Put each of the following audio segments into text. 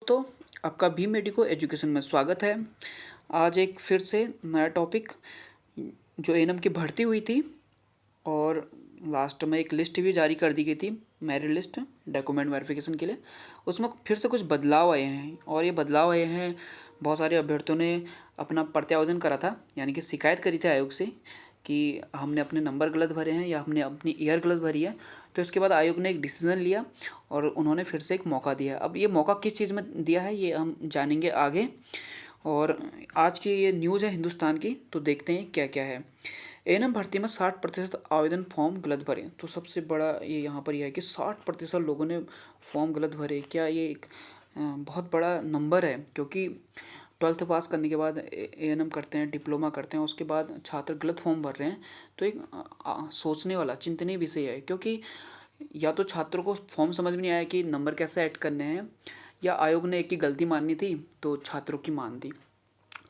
दोस्तों, आपका भी मेडिको एजुकेशन में स्वागत है। आज एक फिर से नया टॉपिक जो एएनएम की भर्ती हुई थी और लास्ट में एक लिस्ट भी जारी कर दी गई थी, मेरिट लिस्ट डॉक्यूमेंट वेरिफिकेशन के लिए। उसमें फिर से कुछ बदलाव आए हैं और ये बदलाव आए हैं, बहुत सारे अभ्यर्थियों ने अपना प्रत्यावेदन करा था, यानी कि शिकायत करी थी आयोग से कि हमने अपने नंबर गलत भरे हैं या हमने अपनी ईयर गलत भरी है। तो इसके बाद आयोग ने एक डिसीज़न लिया और उन्होंने फिर से एक मौका दिया। अब ये मौका किस चीज़ में दिया है ये हम जानेंगे आगे। और आज की ये न्यूज़ है हिंदुस्तान की, तो देखते हैं क्या क्या है। एएनएम भर्ती में 60% आवेदन फॉर्म गलत भरे। तो सबसे बड़ा ये यहाँ पर यह है कि 60% लोगों ने फॉर्म गलत भरे। क्या ये एक बहुत बड़ा नंबर है? क्योंकि 12th पास करने के बाद एएनएम करते हैं, डिप्लोमा करते हैं, उसके बाद छात्र गलत फॉर्म भर रहे हैं। तो एक सोचने वाला चिंतनीय विषय है, क्योंकि या तो छात्रों को फॉर्म समझ में नहीं आया कि नंबर कैसे ऐड करने हैं, या आयोग ने एक की गलती माननी थी तो छात्रों की मान दी।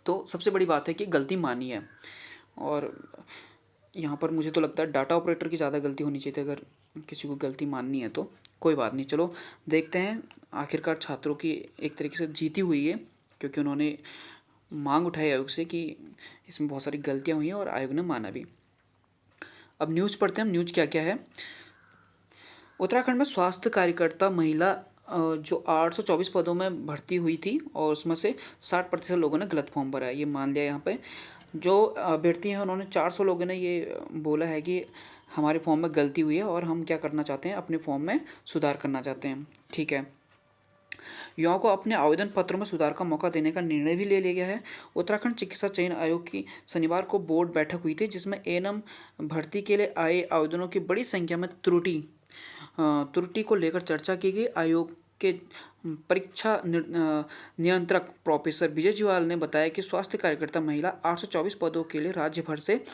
तो सबसे बड़ी बात है कि गलती मानी है। और यहाँ पर मुझे तो लगता है डाटा ऑपरेटर की ज़्यादा गलती होनी चाहिए थी, अगर किसी को गलती माननी है तो। कोई बात नहीं, चलो देखते हैं। आखिरकार छात्रों की एक तरीके से जीती हुई है, क्योंकि उन्होंने मांग उठाई आयोग से कि इसमें बहुत सारी गलतियाँ हुई हैं और आयोग ने माना भी। अब न्यूज़ पढ़ते हैं हम, न्यूज़ क्या क्या है। उत्तराखंड में स्वास्थ्य कार्यकर्ता महिला जो 824 पदों में भर्ती हुई थी और उसमें से 60% लोगों ने गलत फॉर्म भरा है, ये मान लिया। यहाँ पे जो अभ्यर्थी हैं उन्होंने 400 लोगों ने ये बोला है कि हमारे फॉर्म में गलती हुई है और हम क्या करना चाहते हैं, अपने फॉर्म में सुधार करना चाहते हैं। ठीक है, युवाओं को अपने आवेदन पत्रों में सुधार का मौका देने का निर्णय भी ले लिया गया है। उत्तराखंड चिकित्सा चयन आयोग की शनिवार को बोर्ड बैठक हुई थी, जिसमें एएनएम भर्ती के लिए आए आवेदनों की बड़ी संख्या में त्रुटि को लेकर चर्चा की गई। आयोग के परीक्षा नियंत्रक प्रोफेसर विजय जुआल ने बताया कि स्वास्थ्य कार्यकर्ता महिला 824 पदों के लिए राज्य भर से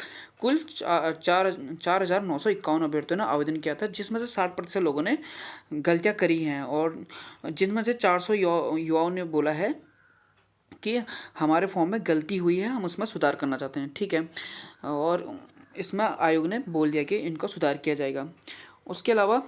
कुल 4,951 अभ्यर्थियों ने आवेदन किया था, जिसमें से 60% लोगों ने गलतियां करी हैं और जिनमें से 400 युवाओं ने बोला है कि हमारे फॉर्म में गलती हुई है, हम उसमें सुधार करना चाहते हैं। ठीक है, और इसमें आयोग ने बोल दिया कि इनका सुधार किया जाएगा। उसके अलावा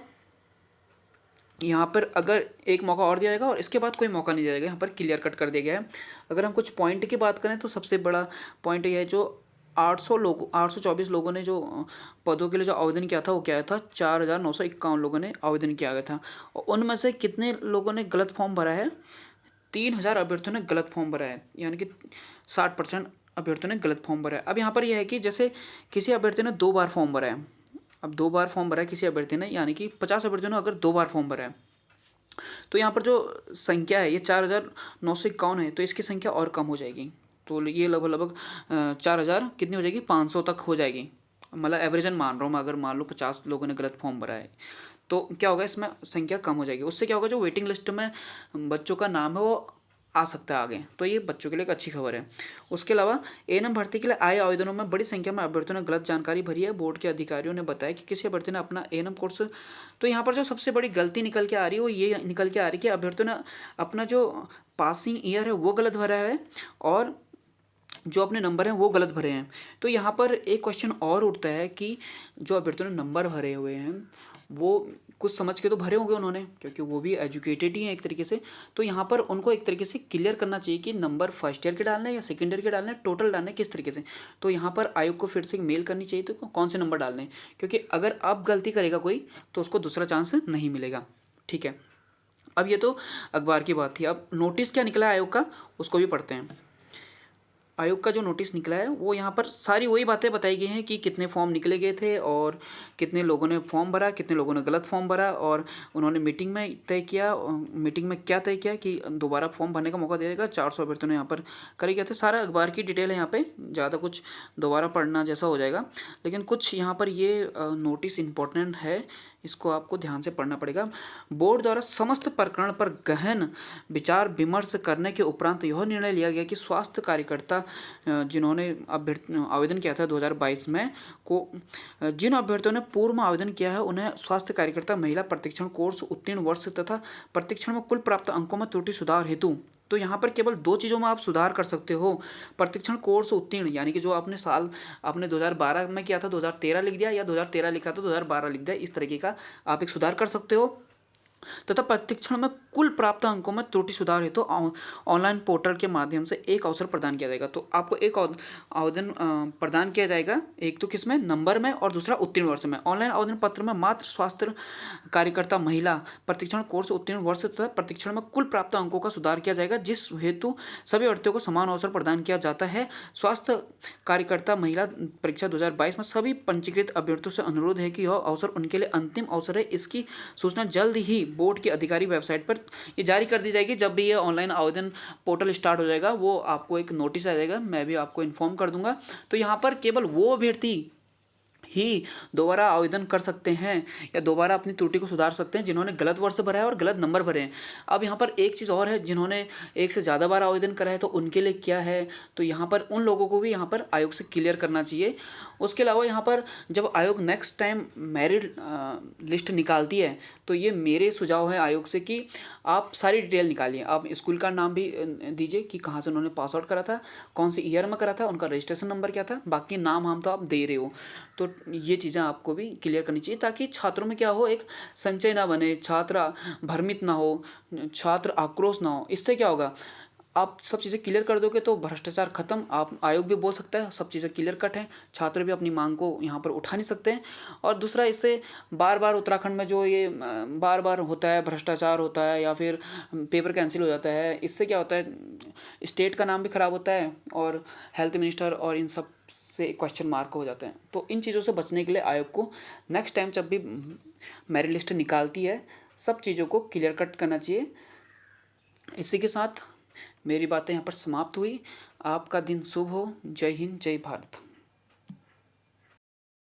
यहाँ पर अगर एक मौका और दिया जाएगा और इसके बाद कोई मौका नहीं दिया जाएगा, यहाँ पर क्लियर कट कर दिया गया है। अगर हम कुछ पॉइंट की बात करें तो सबसे बड़ा पॉइंट यह है, जो 824 लोगों ने जो पदों के लिए जो आवेदन किया था वो क्या था, 4,951 लोगों ने आवेदन किया गया था। और उनमें से कितने लोगों ने गलत फॉर्म भरा है? 3,000 अभ्यर्थियों ने गलत फॉर्म भरा है, यानी कि 60% अभ्यर्थियों ने गलत फॉर्म भरा है। अब यहाँ पर यह है कि जैसे किसी अभ्यर्थी ने 2 बार फॉर्म भरा है, अब 2 बार फॉर्म भरा है किसी अभ्यर्थी ने, यानी कि 50 अभ्यर्थियों ने अगर 2 बार फॉर्म भरा है, तो यहाँ पर जो संख्या है ये 4,951 है, तो इसकी संख्या और कम हो जाएगी। तो ये लगभग लगभग 4,000 कितनी हो जाएगी, 500 तक हो जाएगी। मतलब एवरेजन मान रहा हूँ मैं, अगर मान लो 50 लोगों ने गलत फॉर्म भरा है तो क्या होगा, इसमें संख्या कम हो जाएगी। उससे क्या होगा, जो वेटिंग लिस्ट में बच्चों का नाम है वो आ सकता है आगे, तो ये बच्चों के लिए एक अच्छी खबर है। उसके अलावा एएनएम भर्ती के लिए आए आवेदनों में बड़ी संख्या में अभ्यर्थियों ने गलत जानकारी भरी है। बोर्ड के अधिकारियों ने बताया कि किसी अभ्यर्थी ने अपना एएनएम कोर्स, तो यहाँ पर जो सबसे बड़ी गलती निकल के आ रही है वो ये निकल के आ रही है कि अभ्यर्थियों ने अपना जो पासिंग ईयर है वो गलत भरा है और जो अपने नंबर हैं वो गलत भरे हैं। तो यहाँ पर एक क्वेश्चन और उठता है कि जो अभ्यर्थियों ने नंबर भरे हुए हैं वो कुछ समझ के तो भरे होंगे उन्होंने, क्योंकि वो भी एजुकेटेड ही हैं एक तरीके से। तो यहाँ पर उनको एक तरीके से क्लियर करना चाहिए कि नंबर फर्स्ट ईयर के डालने हैं या सेकेंड ईयर के डालने हैं, टोटल डालने किस तरीके से। तो यहाँ पर आयोग को फिर से मेल करनी चाहिए तो कौन से नंबर डालने हैं, क्योंकि अगर अब गलती करेगा कोई तो उसको दूसरा चांस नहीं मिलेगा। ठीक है, अब ये तो अखबार की बात थी। अब नोटिस क्या निकला आयोग का उसको भी पढ़ते हैं। आयोग का जो नोटिस निकला है वो यहाँ पर सारी वही बातें बताई गई हैं कि कितने फॉर्म निकले गए थे और कितने लोगों ने फॉर्म भरा, कितने लोगों ने गलत फॉर्म भरा, और उन्होंने मीटिंग में तय किया, मीटिंग में क्या तय किया कि दोबारा फॉर्म भरने का मौका दिया जाएगा। 400 अभ्यर्थियों ने यहाँ पर करे गए थे। सारा अखबार की डिटेल है यहाँ पे, ज़्यादा कुछ दोबारा पढ़ना जैसा हो जाएगा, लेकिन कुछ यहाँ पर ये नोटिस इम्पोर्टेंट है, इसको आपको ध्यान से पढ़ना पड़ेगा। बोर्ड द्वारा समस्त प्रकरण पर गहन विचार विमर्श करने के उपरांत यह निर्णय लिया गया कि स्वास्थ्य कार्यकर्ता जिन्होंने आवेदन किया था 2022 में को, जिन अभ्यर्थियों ने पूर्व में आवेदन किया है उन्हें स्वास्थ्य कार्यकर्ता महिला प्रशिक्षण कोर्स उत्तीर्ण वर्ष तथा प्रशिक्षण में कुल प्राप्त अंकों में त्रुटि सुधार हेतु, तो यहाँ पर केवल 2 चीज़ों में आप सुधार कर सकते हो। प्रशिक्षण कोर्स उत्तीर्ण, यानी कि जो आपने साल आपने 2012 में किया था 2013 लिख दिया, या 2013 लिखा था 2012 लिख दिया, इस तरीके का आप एक सुधार कर सकते हो। तथा परीक्षण में कुल प्राप्त अंकों में त्रुटि सुधार हेतु ऑनलाइन पोर्टल के माध्यम से एक अवसर प्रदान किया जाएगा। तो आपको एक आवेदन प्रदान किया जाएगा, एक तो किसमें, नंबर में, और दूसरा उत्तीर्ण वर्ष में। ऑनलाइन आवेदन पत्र में मात्र स्वास्थ्य कार्यकर्ता महिला प्रशिक्षण कोर्स उत्तीर्ण वर्ष तथा प्रशिक्षण में कुल प्राप्त अंकों का सुधार किया जाएगा, जिस हेतु सभी अभ्यर्थियों को समान अवसर प्रदान किया जाता है। स्वास्थ्य कार्यकर्ता महिला परीक्षा 2022 में सभी पंजीकृत अभ्यर्थियों से अनुरोध है कि यह अवसर उनके लिए अंतिम अवसर है। इसकी सूचना जल्द ही बोर्ड की अधिकारी वेबसाइट पर ये जारी कर दी जाएगी। जब भी ये ऑनलाइन आवेदन पोर्टल स्टार्ट हो जाएगा, वो आपको एक नोटिस आ जाएगा, मैं भी आपको इन्फॉर्म कर दूंगा। तो यहाँ पर केवल वो अभ्यर्थी ही दोबारा आवेदन कर सकते हैं या दोबारा अपनी त्रुटि को सुधार सकते हैं जिन्होंने गलत वर्ष भरा है और गलत नंबर भरे हैं। अब यहाँ पर एक चीज़ और है, जिन्होंने एक से ज़्यादा बार आवेदन करा है तो उनके लिए क्या है, तो यहाँ पर उन लोगों को भी यहाँ पर आयोग से क्लियर करना चाहिए। उसके अलावा यहाँ पर जब आयोग नेक्स्ट टाइम मेरिट लिस्ट निकालती है, तो ये मेरे सुझाव है आयोग से कि आप सारी डिटेल निकालिए। आप स्कूल का नाम भी दीजिए कि कहाँ से उन्होंने पास आउट करा था, कौन सी ईयर में करा था, उनका रजिस्ट्रेशन नंबर क्या था, बाकी नाम हम तो आप दे रहे हो। तो ये चीज़ें आपको भी क्लियर करनी चाहिए, ताकि छात्रों में क्या हो, एक संचय ना बने, छात्र भ्रमित ना हो, छात्र आक्रोश ना हो। इससे क्या होगा, आप सब चीज़ें क्लियर कर दोगे तो भ्रष्टाचार खत्म। आप आयोग भी बोल सकता है सब चीज़ें क्लियर कट हैं, छात्र भी अपनी मांग को यहाँ पर उठा नहीं सकते हैं। और दूसरा, इससे बार बार उत्तराखंड में जो ये बार बार होता है, भ्रष्टाचार होता है या फिर पेपर कैंसिल हो जाता है, इससे क्या होता है, स्टेट का नाम भी खराब होता है और हेल्थ मिनिस्टर और इन सब से क्वेश्चन मार्क हो जाते हैं। तो इन चीज़ों से बचने के लिए आयोग को नेक्स्ट टाइम जब भी मेरिट लिस्ट निकालती है, सब चीज़ों को क्लियर कट करना चाहिए। इसी के साथ मेरी बातें यहाँ पर समाप्त हुई। आपका दिन शुभ हो। जय हिंद, जय भारत।